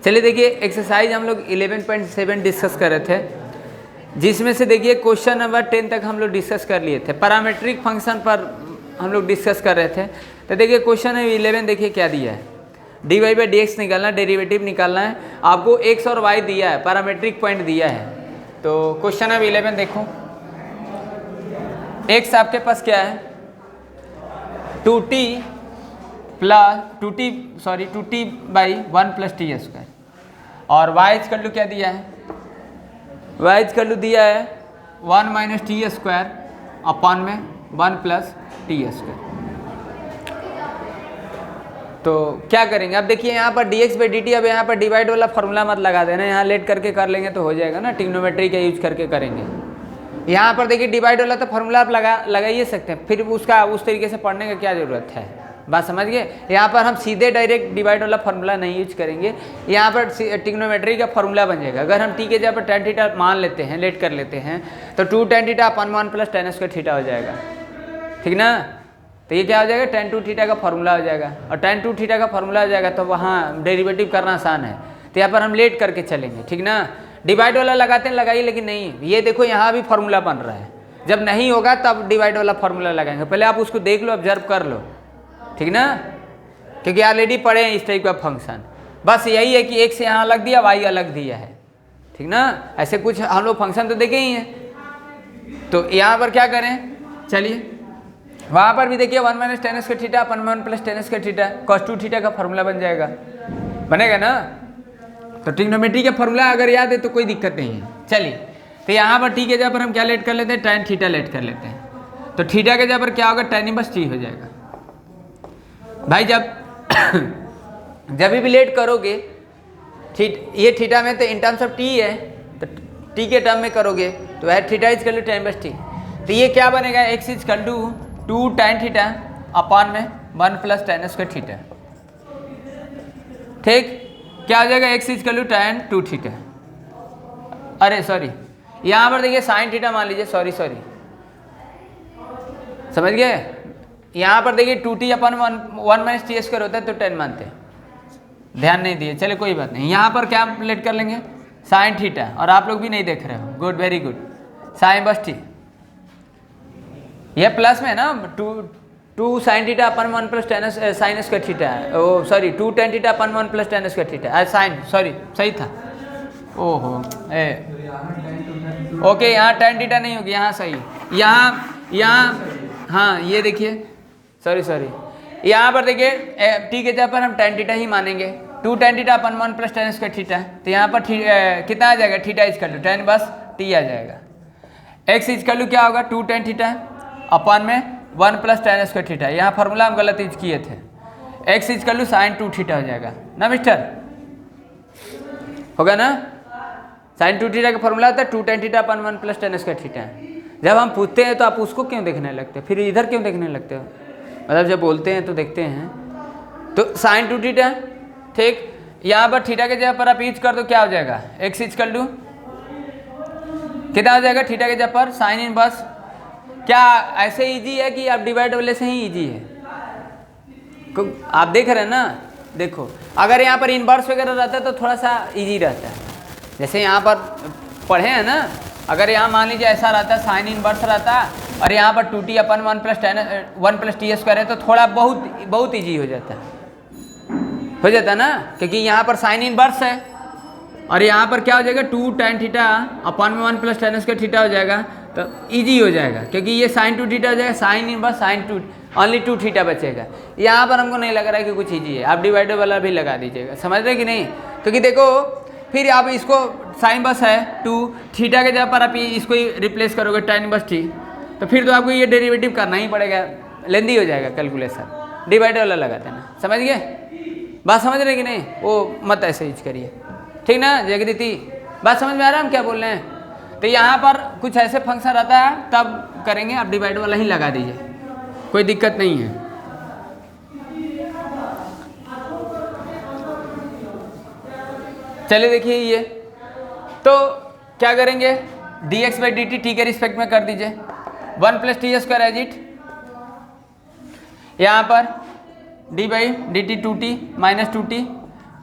चलिए देखिए एक्सरसाइज हम लोग 11.7 डिस्कस कर रहे थे, जिसमें से देखिए क्वेश्चन नंबर 10 तक हम लोग डिस्कस कर लिए थे। पैरामीट्रिक फंक्शन पर हम लोग डिस्कस कर रहे थे। तो देखिए क्वेश्चन 11 देखिए क्या दिया है, d y by d x निकालना है, डेरिवेटिव निकालना है, आपको एक्स और वाई दिया है, पैरामीट्रिक पॉइंट दिया है। तो क्वेश्चन 11 देखो, एक्स आपके पास क्या है 2t by 1 plus t square, और वाई इक्वल टू क्या दिया है, वाई इक्वल टू दिया है 1 माइनस टी स्क्वायर अपॉन में 1 प्लस टी स्क्वायर। तो क्या करेंगे, अब देखिए यहाँ पर D x by d t, अब यहाँ पर डिवाइड वाला फॉर्मूला मत लगा देना, यहाँ लेट करके कर लेंगे तो हो जाएगा ना, ट्रिग्नोमेट्री का यूज करके करेंगे। यहाँ पर देखिए डिवाइड वाला तो फॉर्मूला आप लगा ही सकते हैं, फिर उसका उस तरीके से पढ़ने का क्या ज़रूरत है, बात समझ गए। यहाँ पर हम सीधे डायरेक्ट डिवाइड वाला फॉर्मूला नहीं यूज करेंगे, यहाँ पर ट्रिग्नोमेट्री का फॉर्मूला बन जाएगा। अगर हम टी के जगह पर tan थीटा मान लेते हैं, लेट कर लेते हैं, तो 2 tan theta upon 1 plus tan square theta हो जाएगा, ठीक ना। तो ये क्या हो जाएगा, tan 2 थीटा का फॉर्मूला हो जाएगा, और tan 2 थीटा का फॉर्मूला हो जाएगा तो वहाँ डेरिवेटिव करना आसान है। तो यहाँ पर हम लेट करके चलेंगे, ठीक ना। डिवाइड वाला लगाते हैं लगाइए, लेकिन नहीं, ये देखो यहाँ भी फॉर्मूला बन रहा है, जब नहीं होगा तब डिवाइड वाला फॉर्मूला लगाएंगे। पहले आप उसको देख लो, ऑब्जर्व कर लो, ठीक ना, क्योंकि ऑलरेडी पढ़े हैं इस टाइप का फंक्शन। बस यही है कि एक्स यहाँ अलग दिया, वाई अलग दिया है, ठीक ना। ऐसे कुछ हम लोग फंक्शन तो देखे ही हैं। तो यहाँ पर क्या करें, चलिए वहाँ पर भी देखिए 1 minus tan square theta upon 1 plus tan square theta cos 2 theta का फॉर्मूला बन जाएगा, बनेगा ना। तो ट्रिग्नोमेट्री का फॉर्मूला अगर याद है तो कोई दिक्कत नहीं है। चलिए तो यहाँ पर टी के जगह पर हम क्या लेट कर लेते हैं, tan थीटा लेट कर लेते हैं। तो थीटा के जगह पर क्या होगा, tan इनवर्स टी हो जाएगा। भाई जब भी लेट करोगे ये थीटा में तो इन टर्म्स ऑफ टी है, तो टी के टर्म में करोगे तो वह theta is equal to tan inverse t. तो ये क्या बनेगा, x is equal to 2 tan theta upon में 1 प्लस tan स्क्वायर थीटा, ठीक। क्या हो जाएगा, x is equal to tan 2 theta, अरे सॉरी यहाँ पर देखिए साइन थीटा मान लीजिए, सॉरी समझ गए। यहाँ पर देखिए 2t अपन 1 माइनस टी स्क्वायर होता है तो 10 मानते हैं, ध्यान नहीं दिए, चले कोई बात नहीं। यहाँ पर क्या लेट कर लेंगे, साइन थीटा, और आप लोग भी नहीं देख रहे हो, गुड वेरी गुड, साइन बस टी, ये प्लस में है ना, 2 sine theta upon 1 plus tan sine square theta, oh sorry 2 tan theta upon 1 plus tan square theta, sine sorry सही था, ओहो ओके, यहाँ tan थीटा नहीं होगी, यहाँ सही, यहाँ हाँ ये देखिए सॉरी यहाँ पर देखिए टी के जगह पर हम tan थीटा ही मानेंगे, 2 tan theta upon 1 plus tan square theta, तो यहाँ पर कितना आ जाएगा, theta is equal to tan बस टी आ जाएगा। एक्स इज इक्वल टू क्या होगा, 2 tan थीटा अपॉन में 1 प्लस tan स्क्वायर थीटा, यहाँ फॉर्मूला हम गलत यूज किए थे, x is equal to sine 2 theta हो जाएगा ना मिस्टर, होगा ना। साइन 2 थीटा का फॉर्मूला होता है 2 tan theta upon 1 plus tan square theta. जब हम पूछते हैं तो आप उसको क्यों देखने लगते हो, फिर इधर क्यों देखने लगते हो, मतलब जब बोलते हैं तो देखते हैं। तो साइन 2 थीटा, ठीक, यहाँ पर थीटा के जगह पर आप यूज कर दो, क्या हो जाएगा, एक्स इज इक्वल टू कितना हो जाएगा, थीटा के जगह पर साइन इनवर्स। क्या ऐसे इजी है कि आप डिवाइड वाले से ही इजी है, आप देख रहे हैं ना। देखो अगर यहाँ पर इनवर्स वगैरह रहता है तो थोड़ा सा इजी रहता है, जैसे यहाँ पर पढ़े हैं ना, अगर यहाँ मान लीजिए ऐसा रहता है साइन इनवर्स रहता है, और यहाँ पर 2t अपन 1 प्लस टी स्क्वायर है, तो थोड़ा बहुत ईजी हो जाता ना, क्योंकि यहाँ पर साइन इनवर्स है, और यहाँ पर क्या हो जाएगा 2 tan थीटा अपॉन में 1 प्लस tan स्क्वायर थीटा हो जाएगा, तो इजी हो जाएगा, क्योंकि ये साइन 2 थीटा हो जाएगा, sine inverse sine 2 only 2 theta बचेगा। यहाँ पर हमको नहीं लग रहा है कि कुछ इजी है, आप डिवाइडर वाला भी लगा दीजिएगा, समझ रहे कि नहीं। क्योंकि देखो फिर आप इसको साइन बस है 2 थीटा के जगह पर आप इसको ही रिप्लेस करोगे tan इनवर्स टी, तो फिर तो आपको ये डेरिवेटिव करना ही पड़ेगा, लेंदी हो जाएगा कैलकुलेशन, डिवाइडर वाला लगा देना, समझ गए, बात समझ रहे कि नहीं, वो मत ऐसे यूज करिए, ठीक ना जगदीति, बात समझ में आ रहा है हम क्या बोल रहे हैं। तो यहाँ पर कुछ ऐसे फंक्शन रहता है तब करेंगे, आप डिवाइड वाला ही लगा दीजिए, कोई दिक्कत नहीं है। चलिए देखिए ये तो क्या करेंगे, d x by d t t के रिस्पेक्ट में कर दीजिए, 1 plus t square as it, यहाँ पर d by d t 2t minus 2t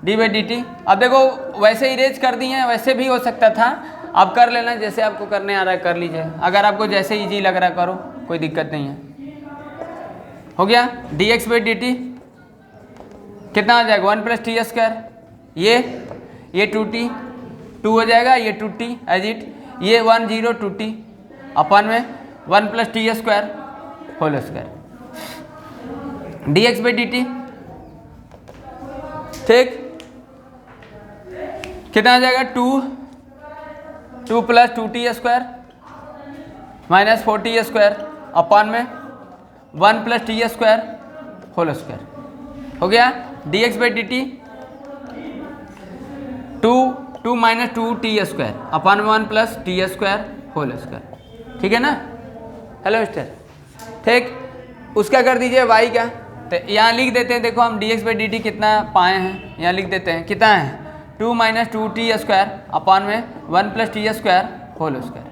d by d t. अब देखो वैसे इरेज कर दिए हैं, वैसे भी हो सकता था, आप कर लेना जैसे आपको करने आ रहा है कर लीजिए, अगर आपको जैसे इजी लग रहा है करो, कोई दिक्कत नहीं है। हो गया d x by d t कितना हो जाएगा 1 प्लस टी स्क्वायर, ये 2t 2 हो जाएगा, ये 2t एज इट, ये 1 0 2t अपन में 1 plus t square whole square d x by d t. ठीक, कितना आ जाएगा 2 plus 2t square minus 4t square upon में 1 plus t square whole square. हो गया d x by d t 2 minus 2t square upon में 1 plus t square whole square. ठीक है ना, हेलो मिस्टर। ठीक, उसका कर दीजिए y का, तो यहाँ लिख देते हैं, देखो हम D x by d t कितना पाए हैं, यहाँ लिख देते हैं कितना है 2 माइनस 2t स्क्वायर अपन में 1 plus t square whole square.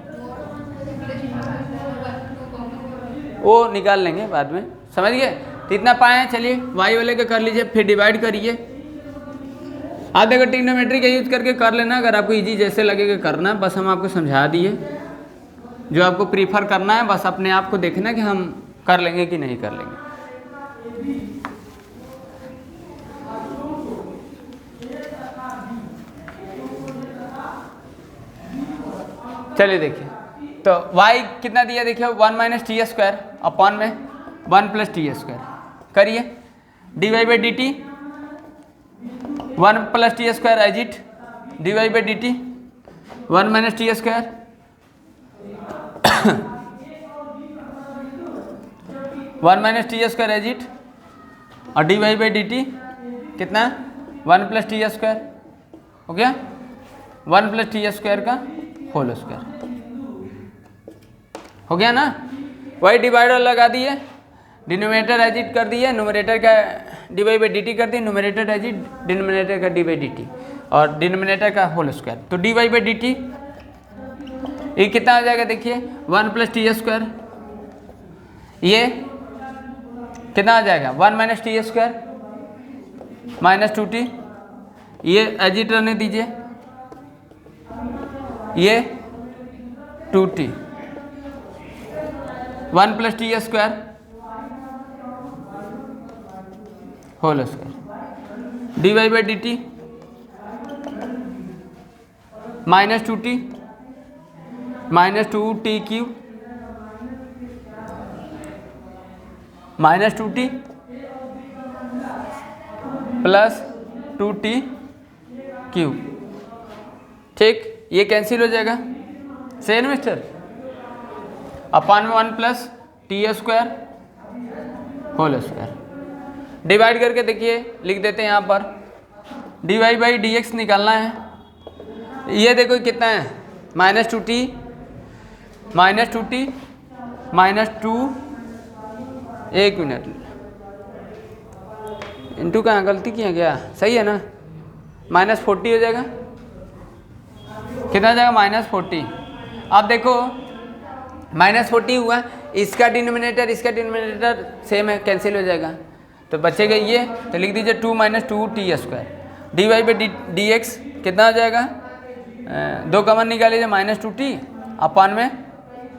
वो निकाल लेंगे बाद में, समझ गए। तो इतना पाए हैं, चलिए y वाले का कर लीजिए, फिर डिवाइड करिए। आप देखो ट्रिग्नोमेट्री का यूज करके कर लेना, अगर आपको इजी जैसे लगेगा करना, बस हम आपको समझा दिए, जो आपको प्रीफर करना है बस अपने आप को देखना कि हम कर लेंगे कि नहीं कर लेंगे। चलिए देखिए, तो y कितना दिया देखिए 1 माइनस टी स्क्वायर अपॉन में 1 प्लस टी स्क्वायर, करिए d y by d t 1 plus t square as it, d y by d t 1 minus t square 1 minus t square as it, और d y by d t कितना 1 plus t square, हो गया 1 plus t square का whole square. हो गया ना, वही divider लगा दिए, डिनोमिनेटर एज इट कर दिए, न्यूमरेटर का d y by d t कर दिए, न्यूमरेटर एज इट, डिनोमिनेटर का डी बाई डी टी और डिनोमिनेटर का होल स्क्वायर। तो d y by d t ये कितना हो जाएगा देखिए 1 प्लस टी स्क्वायर, ये कितना हो जाएगा 1 minus t square minus 2t, ये एज इट रहने दीजिए, ये 2t 1 plus t square whole square d y by d t minus 2t minus 2t cube minus 2t plus 2t cube. ठीक, ये कैंसिल हो जाएगा, सही है मिस्टर, अपन में 1 plus t square whole square. Divide करके देखिए लिख देते हैं यहाँ पर, d y by d x निकालना है, ये देखो कितना है minus 2t minus 2t minus 2, एक मिनट, इंटू कहाँ गलती किया गया, सही है ना, माइनस 40 हो जाएगा, कितना जाएगा माइनस 40। अब देखो माइनस 40 हुआ, इसका डिनोमिनेटर इसका डिनोमिनेटर सेम है, कैंसिल हो जाएगा, तो बचेगा ये, तो लिख दीजिए 2 minus 2t square d y by d x कितना हो जाएगा, 2 कॉमन निकाल लीजिए माइनस 2t अपन में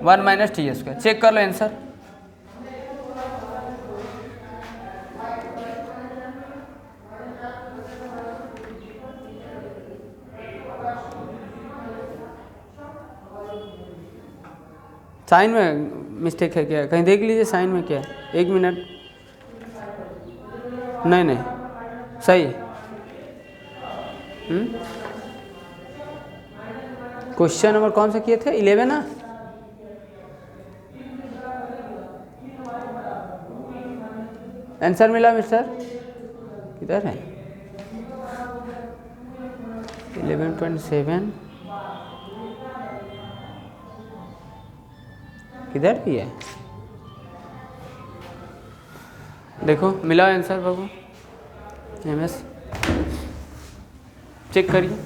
1 माइनस टी स्क्वायर। चेक कर लो आंसर, साइन में मिस्टेक है क्या, कहीं देख लीजिए साइन में क्या है, 1 मिनट, नहीं सही। क्वेश्चन नंबर कौन सा किए थे 11 ना, आंसर मिला मिस्टर, किधर है 11.7 किधर भी है, देखो मिला आंसर बाबू, MS चेक करिए।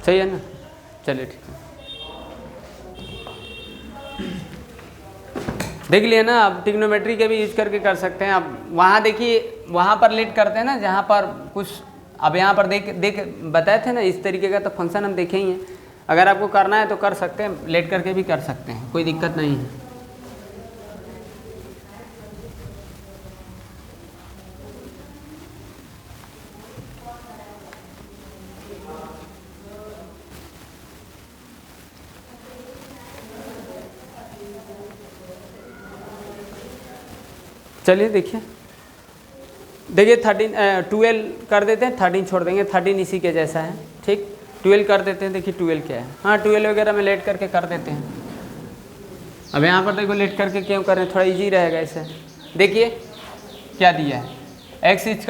सही है ना, चलिए ठीक है। देख लिए ना, आप ट्रिग्नोमेट्री के भी यूज करके कर सकते हैं। अब वहाँ देखिए, वहाँ पर लेट करते हैं ना जहाँ पर कुछ, अब यहाँ पर देख बताए थे ना इस तरीके का तो फंक्शन हम देखे ही हैं। अगर आपको करना है तो कर सकते हैं, लेट करके भी कर सकते हैं, कोई दिक्कत नहीं है। चलिए देखिए 12 कर देते हैं, 13 छोड़ देंगे, 13 इसी के जैसा है, ठीक। 12 कर देते हैं, देखिए 12 क्या है, हाँ 12 वगैरह में लेट करके कर देते हैं। अब यहाँ पर देखो लेट करके क्यों कर रहे हैं, थोड़ा इजी रहेगा इससे। देखिए क्या दिया है, x =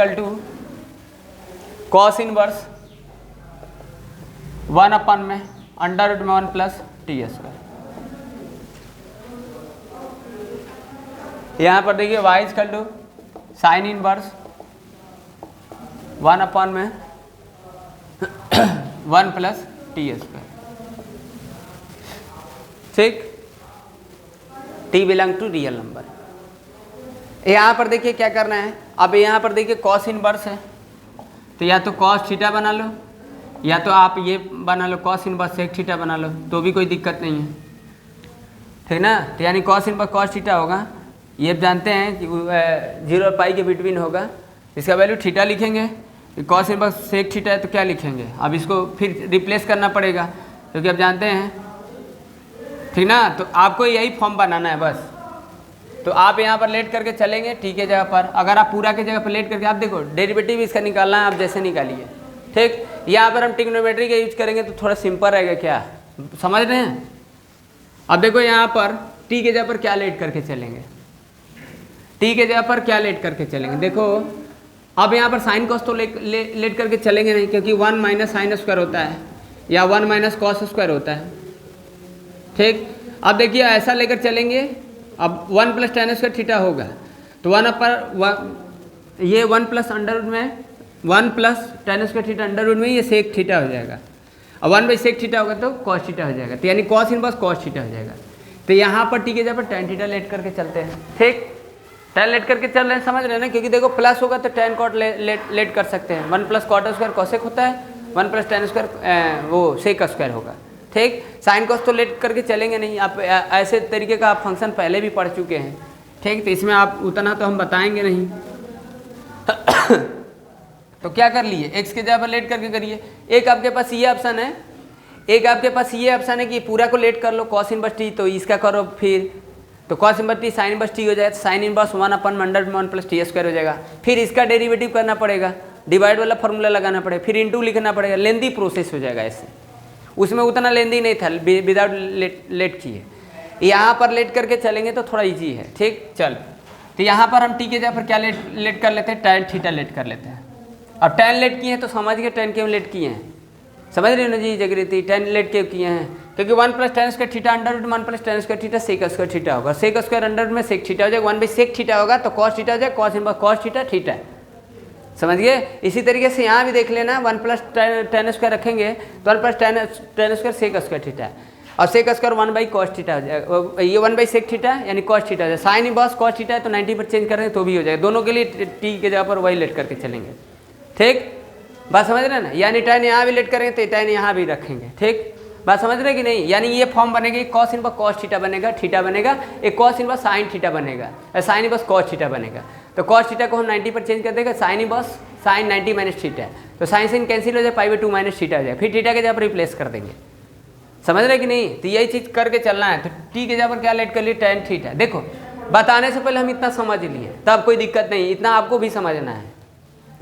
cos इनवर्स 1/1 + t²। यहाँ पर देखिए y = sin इनवर्स 1/1 + t², ठीक। t belong to real number. यहाँ पर देखिए क्या करना है, अब यहाँ पर देखिए cos इनवर्स है तो या तो cos थीटा बना लो, या तो आप ये बना लो cos इनवर्स sec थीटा बना लो, तो भी कोई दिक्कत नहीं है, ठीक ना। तो यानी cos इनवर्स cos थीटा होगा, ये जानते हैं कि 0 और पाई के बिटवीन होगा, इसका वैल्यू थीटा लिखेंगे। cos इनवर्स sec थीटा है तो क्या लिखेंगे, अब इसको फिर रिप्लेस करना पड़ेगा क्योंकि अब जानते हैं, ठीक ना। तो आपको यही फॉर्म बनाना है बस। तो आप यहाँ पर लेट करके चलेंगे टी के जगह पर, अगर आप पूरा के जगह पर लेट करके, आप देखो डेरिवेटिव इसका निकालना है, आप जैसे निकालिए, ठीक। यहाँ पर हम ट्रिग्नोमेट्री का यूज करेंगे तो थोड़ा सिंपल रहेगा, क्या समझ रहे हैं। अब देखो यहाँ पर टी के जगह पर क्या लेट करके चलेंगे, टी के जगह पर क्या लेट करके चलेंगे, देखो अब यहाँ पर साइन कॉस तो लेट करके चलेंगे नहीं, क्योंकि 1 - sin स्क्वायर होता है या 1 - cos स्क्वायर होता है, ठीक। अब देखिए ऐसा लेकर चलेंगे, अब 1 + tan स्क्वायर थीटा होगा तो 1/1 ये 1 + अंडर रूट में 1 + tan square theta under root में ये सेक थीटा हो जाएगा, अब 1/sec थीटा होगा तो cos थीटा हो जाएगा, तो यानी cos इनवर्स cos थीटा हो जाएगा। तो यहाँ पर टी के जगह पर tan थीटा लेट करके चलते हैं, ठीक। tan लेट करके चल रहे हैं, समझ रहे हैं ना, क्योंकि देखो प्लस होगा तो tan cot लेट कर सकते हैं, 1 + cot स्क्वायर cosec होता है, 1 + tan स्क्वायर वो sec स्क्वायर होगा, ठीक। साइन कॉस तो लेट करके चलेंगे नहीं, आप ऐसे तरीके का आप फंक्शन पहले भी पढ़ चुके हैं, ठीक। तो इसमें आप उतना तो हम बताएंगे नहीं। तो क्या कर लिए, x के जगह पर लेट करके करिए। एक आपके पास ये ऑप्शन है, एक आपके पास ये ऑप्शन है कि पूरा को लेट कर लो cos इनवर्स t, तो इसका करो फिर, तो cos inverse t sin inverse t हो जाएगा, साइन इनवर्स 1/1 + t² हो जाएगा। फिर इसका डेरिवेटिव करना पड़ेगा, डिवाइड वाला फॉर्मूला लगाना पड़ेगा, फिर इंटू लिखना पड़ेगा, लेंदी प्रोसेस हो जाएगा ऐसे। उसमें उतना लेंदी नहीं था विदाउट लेट किए, यहाँ पर लेट करके चलेंगे तो थोड़ा इजी है, ठीक। चल तो यहाँ पर हम टी के जगह पर क्या लेट कर लेते हैं, tan थीटा लेट कर लेते हैं। अब tan लेट किए हैं तो समझ गए tan क्यों लेट किए हैं, समझ रहे हो ना जी जागृति, tan लेट क्यों किए हैं, क्योंकि 1 + tan square theta under root 1 + tan square theta sec square theta होगा, sec स्क्वायर अंडर रूट में sec थीटा हो जाएगा, 1/sec थीटा होगा तो cos थीटा हो जाएगा, cos inverse cos theta theta, समझ गए। इसी तरीके से यहाँ भी देख लेना, 1 + tan स्क्वायर रखेंगे तो 1 + tan square sec square theta, और sec स्क्वायर 1/cos थीटा हो जाएगा, ये 1/sec थीटा यानी cos थीटा हो जाएगा, साइन इनवर्स cos थीटा है तो 90 पर चेंज करेंगे तो भी हो जाएगा, दोनों के लिए टी के जगह पर वही लेट करके चलेंगे, ठीक। बात समझ रहे हैं ना, यानी tan यहाँ भी लेट करेंगे तो tan यहाँ भी रखेंगे, ठीक। बात समझ रहे कि नहीं, यानी ये फॉर्म बनेगी, cos इनवर्स cos थीटा बनेगा, थीटा बनेगा, एक cos इनवर्स sin थीटा बनेगा, साइन इनवर्स cos थीटा बनेगा, तो cos थीटा को हम 90 पर चेंज कर देंगे, साइन इनवर्स sin 90 - थीटा, तो साइन sin कैंसिल हो जाए, π/2 - थीटा हो जाए, फिर थीटा के जगह पर रिप्लेस कर देंगे, समझ रहे कि नहीं। तो यही चीज़ करके चलना है। तो टी के जगह पर क्या लेट कर लिए, tan थीटा। देखो बताने से पहले हम इतना समझ लिए, तब कोई दिक्कत नहीं, इतना आपको भी समझना है,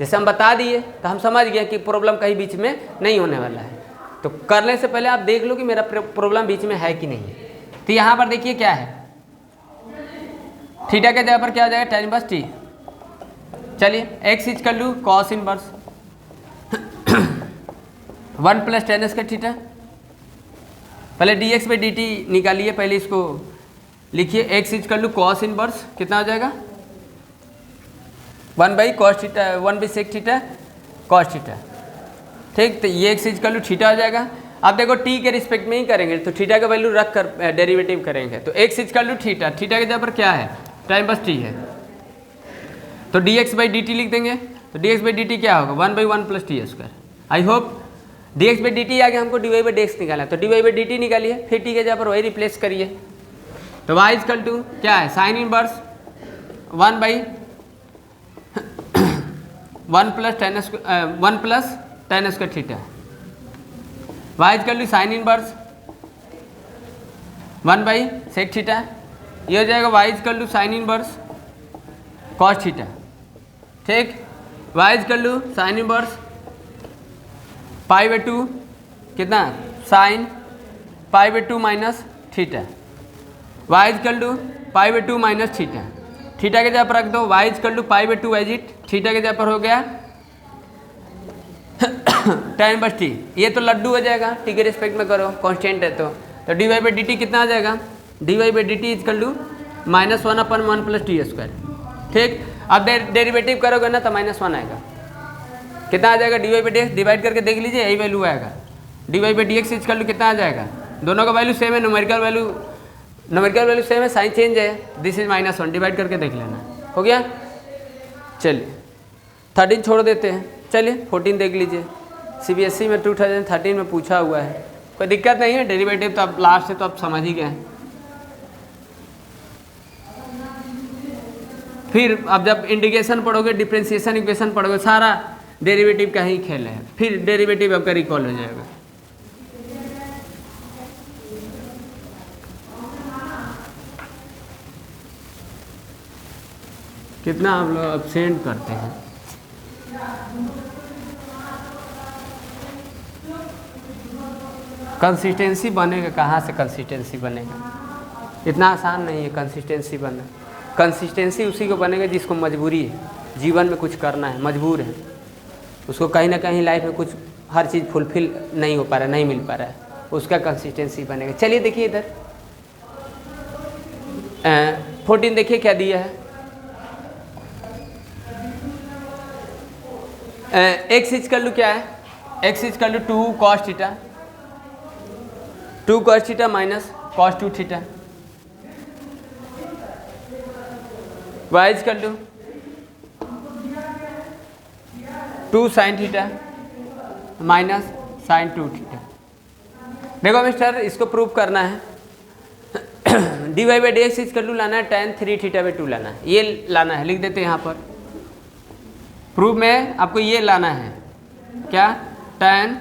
जैसे हम बता दिए तो हम समझ गए कि प्रॉब्लम कहीं बीच में नहीं होने वाला है। तो करने से पहले आप देख लो कि मेरा प्रॉब्लम बीच में है कि नहीं है। तो यहाँ पर देखिए क्या है, थीटा के जगह पर क्या हो जाएगा, tan इनवर्स t। चलिए x = cos inverse 1 + tan square theta, पहले dx/dt निकालिए, पहले इसको लिखिए, x = cos इनवर्स कितना हो जाएगा, 1/cos theta 1/sec theta cos theta, ठीक। तो ये x = थीटा हो जाएगा, अब देखो टी के रिस्पेक्ट में ही करेंगे तो थीटा का वैल्यू रख कर डेरिवेटिव करेंगे, तो x equal to theta, theta की जगह पर क्या है, टाइम बस टी है, तो dx बाई डी टी लिख देंगे। तो dx बाई डी टी क्या होगा, 1/1 plus t square. I hope dx by d T आगे हमको dy बाई dx निकालना है, तो dy बाई डी टी निकालिए, फिर t के जगह पर वही रिप्लेस करिए। तो y इक्वल टू क्या है, sine inverse 1 plus tan square theta, y equal to sine inverse 1/sec theta, ये हो जाएगा y equal to sine inverse cos theta, ठीक। y equal to sine inverse π/2 कितना, sine π/2 minus theta, y equal to π/2 minus theta, theta के जगह पर रख दो, y equal to π/2 as it, theta के जगह पर हो गया tan बस टी, ये तो लड्डू हो जाएगा, टी के रिस्पेक्ट में करो, कांस्टेंट है तो dy बाई डी टी कितना आ जाएगा, dy by d t equal to -1/1 plus t square, ठीक। अब डेरिवेटिव करोगे ना तो -1 आएगा, कितना आ जाएगा, dy by d x divide करके देख लीजिए, यही वैल्यू आएगा, dy by d x equal to कितना आ जाएगा, दोनों का वैल्यू सेम है, न्यूमेरिकल वैल्यू सेम है, साइन चेंज है, दिस इज -1, डिवाइड करके देख लेना, हो गया। चलिए 13 छोड़ देते हैं, चलिए 14 देख लीजिए, CBSE में 2013 में पूछा हुआ है, कोई दिक्कत नहीं है, डेरिवेटिव तो अब लास्ट है तो आप समझ ही गए। फिर अब जब इंटीग्रेशन पढ़ोगे, डिफरेंशिएशन इक्वेशन पढ़ोगे, सारा डेरिवेटिव का ही खेल है, फिर डेरिवेटिव आपका रिकॉल हो जाएगा। कितना आप लोग अब्सेंट करते हैं, कंसिस्टेंसी बनेगा, कहाँ से कंसिस्टेंसी बनेगा, इतना आसान नहीं है कंसिस्टेंसी बनना। कंसिस्टेंसी उसी को बनेगा जिसको मजबूरी है, जीवन में कुछ करना है, मजबूर है, उसको कहीं ना कहीं लाइफ में कुछ हर चीज़ फुलफिल नहीं हो पा रहा है, नहीं मिल पा रहा है, उसका कंसिस्टेंसी बनेगा। चलिए देखिए इधर 14 देखिए क्या दिया है, x इक्वल टू क्या है, x equal to 2 cos theta, 2 cos theta minus cos 2 theta, y equal to 2 sin theta minus sin 2 theta. देखो मिस्टर, इसको प्रूव करना है, dy by d x equal to लाना है tan 3 थीटा बाई 2 लाना है, ये लाना है, लिख देते हैं यहाँ पर, प्रूफ में आपको ये लाना है, क्या, tan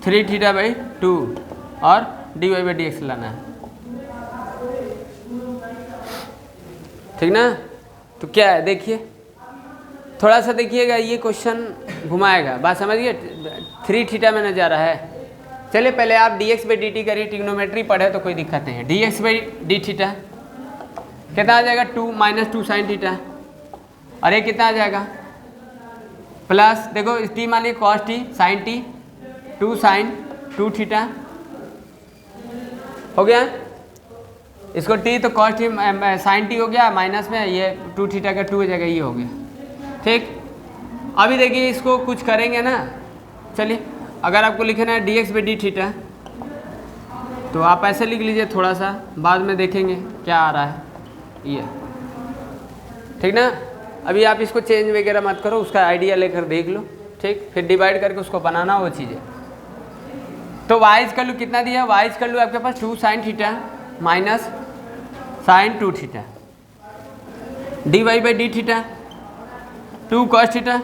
3 थीटा बाई 2 और dy बाई डी एक्स लाना है, ठीक ना। तो क्या है देखिए, थोड़ा सा देखिएगा, ये क्वेश्चन घुमाएगा, बात समझिए, 3 थीटा में न जा रहा है। चलिए पहले आप dx बाई डी टी करिए, ट्रिग्नोमेट्री पढ़े तो कोई दिक्कत नहीं है, dx बाई डी थीटा कितना आ जाएगा, 2 माइनस 2 साइन थीटा, और ये कितना आ जाएगा, प्लस देखो टी मान लीजिए cos t sine t, 2 sine 2 theta हो गया, इसको टी तो कॉस टी साइन टी हो गया, माइनस में ये 2 थीटा का 2 हो जाएगा, ये हो गया, ठीक। अभी देखिए इसको कुछ करेंगे ना, चलिए अगर आपको लिखना है dx बाई डी थीटा तो आप ऐसे लिख लीजिए, थोड़ा सा बाद में देखेंगे क्या आ रहा है, ये ठीक ना। अभी आप इसको चेंज वगैरह मत करो, उसका आइडिया लेकर देख लो, ठीक, फिर डिवाइड करके उसको बनाना वो चीज़ें। तो y इक्वल टू कितना दिया, y इक्वल टू आपके पास 2 sine theta minus sine 2 theta, dy by d theta 2 cos theta,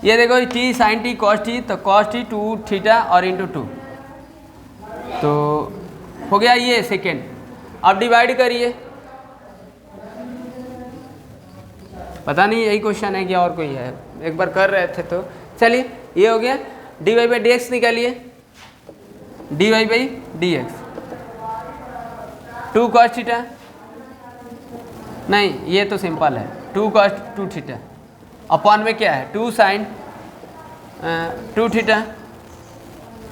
ये देखो t sine t cos t, तो cos t 2 थीटा और इंटू 2, तो हो गया ये सेकेंड। अब डिवाइड करिए, पता नहीं यही क्वेश्चन है क्या और कोई है, एक बार कर रहे थे तो चलिए, ये हो गया, dy बाई डी एक्स निकालिए, dy by d x 2 cos theta, नहीं ये तो सिंपल है, 2 cos 2 थीटा अपॉन में क्या है 2 sine 2 theta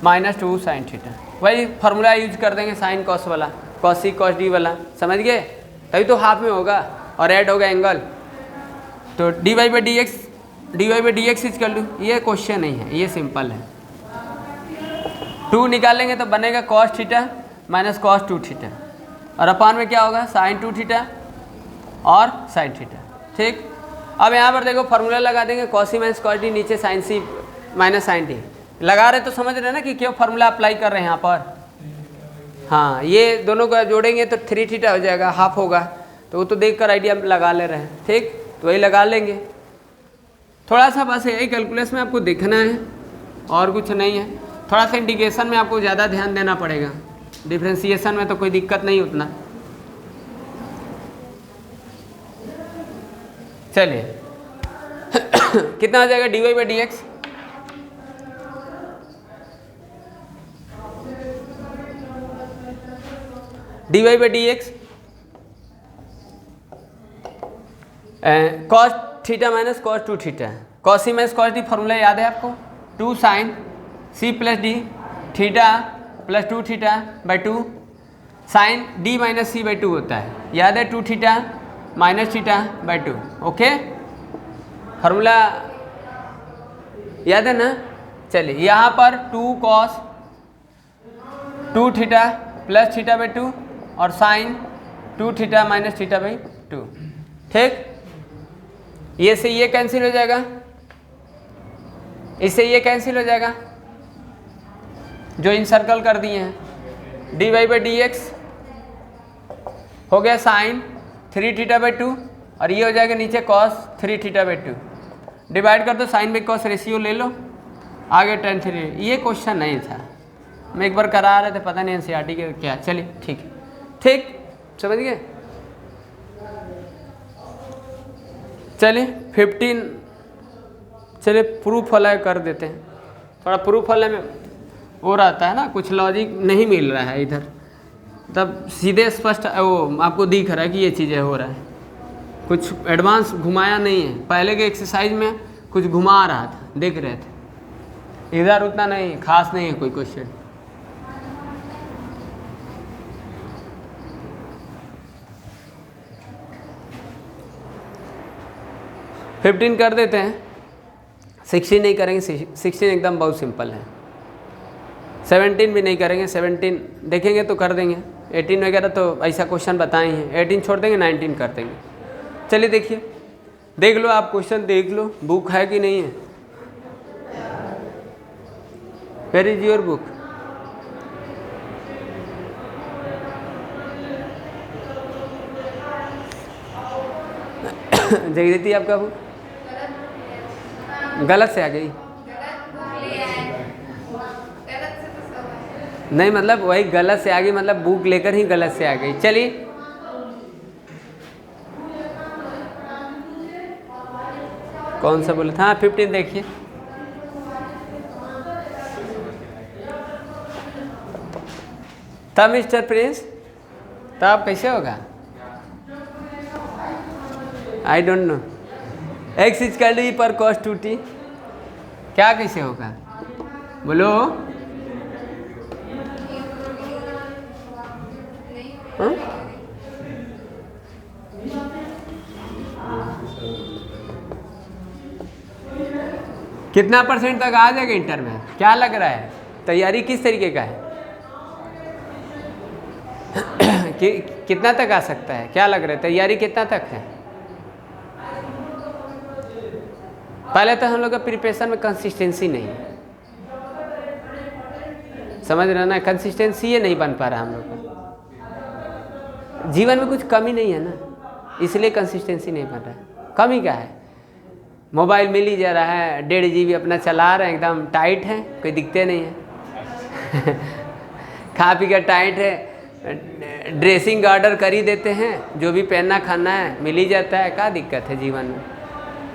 minus 2 sine theta, वही फार्मूला यूज कर देंगे साइन कॉस वाला, कॉस सी कॉस डी वाला, समझ गए, तभी तो हाफ में होगा और ऐड होगा एंगल। तो dy by d x d y by d x is to, ये क्वेश्चन नहीं है, ये सिंपल है। 2 निकालेंगे तो बनेगा cos theta minus cos 2 theta, और अपान में क्या होगा साइन 2 थीटा और साइन थीटा। ठीक, अब यहाँ पर देखो फार्मूला लगा देंगे cos c minus cos d, नीचे sine c minus sine d लगा रहे तो समझ रहे हैं ना कि क्यों फार्मूला अप्लाई कर रहे हैं यहाँ पर। हाँ, ये दोनों का जोड़ेंगे तो 3 थीटा हो जाएगा, हाफ होगा, तो वो तो देख कर आइडिया लगा ले रहे हैं। ठीक, तो वही लगा लेंगे। थोड़ा सा बस यही कैलकुलस में आपको देखना है और कुछ नहीं है। थोड़ा सा इंटीग्रेशन में आपको ज़्यादा ध्यान देना पड़ेगा, डिफ्रेंसिएशन में तो कोई दिक्कत नहीं उतना। चलिए कितना आ जाएगा d y by d x, d y by d x cos theta minus cos 2 theta. Cos c minus cos d formula याद है आपको, 2 sine c plus d theta plus 2 theta by 2, sine d minus c by 2 होता है, याद है 2 theta minus theta by 2। Okay, formula याद है ना। चलिए यहाँ पर 2 cos 2 theta plus theta by 2 और sine 2 theta minus theta by 2। ठीक, ये से ये कैंसिल हो जाएगा, इससे ये कैंसिल हो जाएगा जो इन सर्कल कर दिए हैं। D y by d x हो गया साइन 3 थीटा बाई 2 और ये हो जाएगा नीचे कॉस 3 थीटा बाई 2, डिवाइड कर दो साइन बाई कॉस रेशियो ले लो, आगे tan 3। ये क्वेश्चन नहीं था, मैं एक बार करा रहे थे, पता नहीं एनसीईआरटी के क्या। चलिए ठीक है, ठीक समझ गए। चलिए 15, चलिए प्रूफ वाला कर देते हैं। थोड़ा प्रूफ वाले में वो रहता है ना, कुछ लॉजिक नहीं मिल रहा है इधर, तब सीधे स्पष्ट वो आपको दिख रहा है कि ये चीज़ें हो रहा है, कुछ एडवांस घुमाया नहीं है। पहले के एक्सरसाइज में कुछ घुमा रहा था, देख रहे थे, इधर उतना नहीं खास नहीं है कोई क्वेश्चन। फिफ्टीन कर देते हैं, 16 नहीं करेंगे, 16 एकदम बहुत सिंपल है। 17 भी नहीं करेंगे, 17 देखेंगे तो कर देंगे। 18 वगैरह तो ऐसा क्वेश्चन बताए हैं, 18 छोड़ देंगे, 19 कर देंगे। चलिए देखिए, देख लो आप क्वेश्चन देख लो, बुक है कि नहीं है। Where is your book? Jagditi आपका बुक गलत से आ गई? नहीं मतलब वही गलत से आ गई, मतलब बुक लेकर ही गलत से आ गई। चलिए कौन सा बोला था? हाँ 15 देखिए। तब मिस्टर प्रिंस तब कैसे होगा? I don't know. X equal to e पर कॉस 2t, क्या कैसे होगा बोलो? हाँ? कितना % तक आ जाएगा इंटर में? क्या लग रहा है? तैयारी किस तरीके का है? कितना तक आ सकता है? क्या लग रहा है तैयारी कितना तक है? पहले तो हम लोग का प्रिपरेशन में कंसिस्टेंसी नहीं है, समझ रहे ना, कंसिस्टेंसी ये नहीं बन पा रहा हम लोग का। जीवन में कुछ कमी नहीं है ना, इसलिए कंसिस्टेंसी नहीं बन रहा है। कमी क्या है? मोबाइल मिल ही जा रहा है, 1.5 GB अपना चला रहे हैं, एकदम टाइट है, कोई दिखते नहीं है। खा पी कर टाइट है, ड्रेसिंग ऑर्डर कर ही देते हैं, जो भी पहनना खाना है मिल ही जाता है। क्या दिक्कत है जीवन में?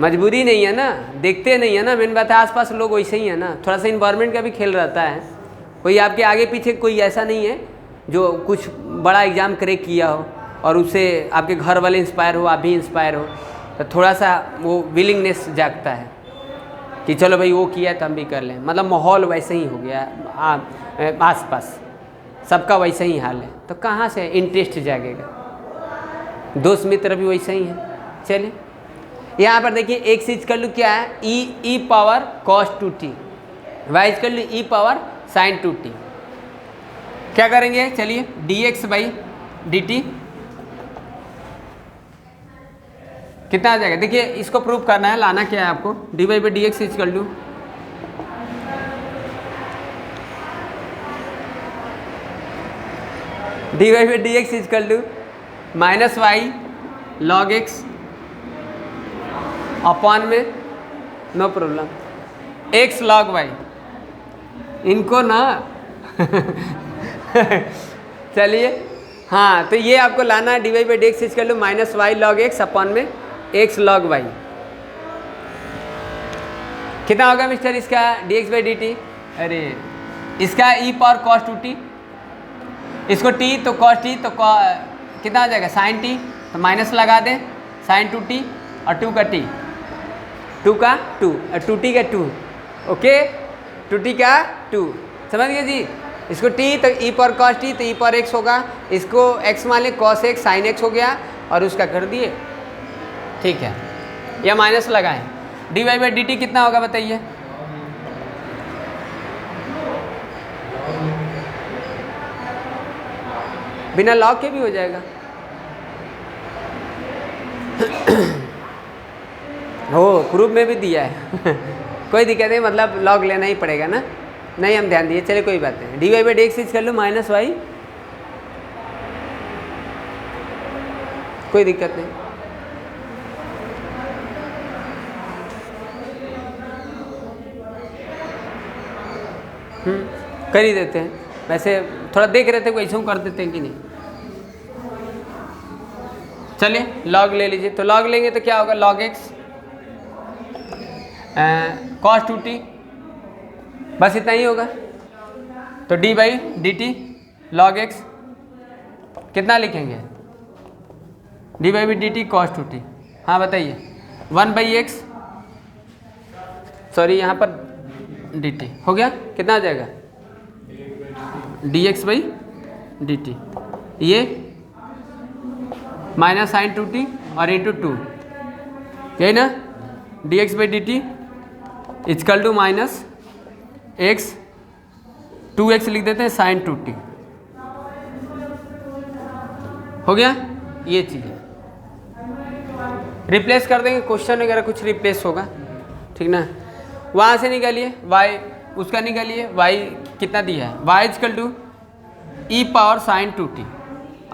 मजबूरी नहीं है ना, देखते नहीं है ना, मेन बात है आसपास लोग वैसे ही है ना। थोड़ा सा इन्वायरमेंट का भी खेल रहता है, कोई आपके आगे पीछे कोई ऐसा नहीं है जो कुछ बड़ा एग्ज़ाम क्रैक किया हो और उससे आपके घर वाले इंस्पायर हो, आप भी इंस्पायर हो, तो थोड़ा सा वो विलिंगनेस जागता है कि चलो भाई वो किया तो हम भी कर लें। मतलब माहौल वैसे ही हो गया आसपास, सबका वैसे ही हाल है, तो कहाँ से इंटरेस्ट जागेगा? दोस्त मित्र भी वैसे ही है। चलिए यहाँ पर देखिए एक्स इक्वल टू क्या है, e power cos 2t, y equal to e power sine 2t। क्या करेंगे, चलिए dx बाई dt कितना आ जाएगा। देखिए इसको प्रूव करना है, लाना क्या है आपको, dy by d x equal to dy by d x equal to minus y log x upon में no problem x log y, इनको ना चलिए हाँ, तो ये आपको लाना है dy by d x equal to minus y log x upon में एक्स लॉग वाई। कितना होगा मिस्टर इसका dx बाई डी टी, अरे इसका ई पावर कॉस 2t, इसको t तो कॉस t तो कितना आ जाएगा साइन t, तो माइनस लगा दें साइन 2t और 2 का t, 2 का 2 और 2t का 2, ओके 2t का 2, समझ गए जी। इसको t तो e पर cos t तो e पर x होगा, इसको x मान लें cos x sin x हो गया और उसका कर दिए, ठीक है। या माइनस लगाएं, dy बाई डी टी कितना होगा बताइए, बिना लॉग के भी हो जाएगा हो प्रूफ में भी दिया है कोई दिक्कत नहीं, मतलब लॉग लेना ही पड़ेगा ना, नहीं हम ध्यान दिए, चलिए कोई बात नहीं। D y by d x कर लो माइनस वाई, कोई दिक्कत नहीं। कर ही देते हैं, वैसे थोड़ा देख रहे थे वैसे हम कर देते हैं कि नहीं। चलिए लॉग ले लीजिए, तो लॉग लेंगे तो क्या होगा, लॉग एक्स कॉस 2t, बस इतना ही होगा। तो D by d T log x कितना लिखेंगे, D by d T cos 2t, हाँ बताइए 1 बाई एक्स, सॉरी यहाँ पर डी टी हो गया, कितना आ जाएगा d x by d t, ये माइनस साइन 2t और इंटू 2, यही ना, d x by d t is equal to minus x 2x लिख देते हैं साइन 2t, हो गया ये चीज़ है। रिप्लेस कर देंगे, क्वेश्चन वगैरह कुछ रिप्लेस होगा, ठीक ना। वहाँ से निकालिए y, उसका निकालिए y कितना दिया है, y is equal to e power sine 2t,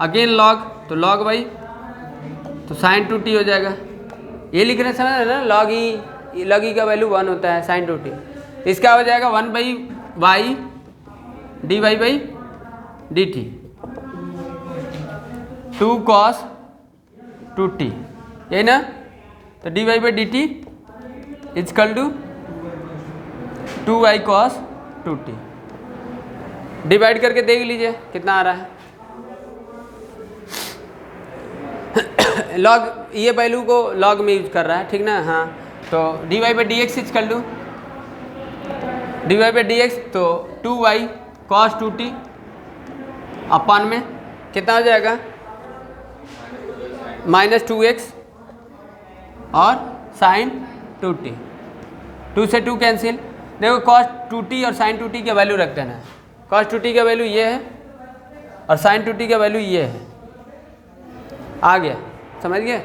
again log तो लॉग y तो साइन 2t हो जाएगा, ये लिख रहे हैं समझ रहे ना, लॉग ई का वैल्यू 1 होता है साइन 2t, इसका हो जाएगा 1 by y d y by d t 2 cos 2t, यही ना, तो d y by d t is equal to 2y cos 2t, divide करके देख लीजिए कितना आ रहा है। लॉग ये वैल्यू को लॉग में यूज कर रहा है, ठीक ना, हाँ। तो d y by d x is equal to d y by d x तो 2y कॉस 2t अपान में कितना हो जाएगा माइनस 2x और साइन 2t, 2 से 2 कैंसिल, देखो कॉस 2t और साइन 2t का वैल्यू रख देना है, कॉस 2t का वैल्यू ये है और साइन 2t का वैल्यू ये है, आ गया, समझ गए।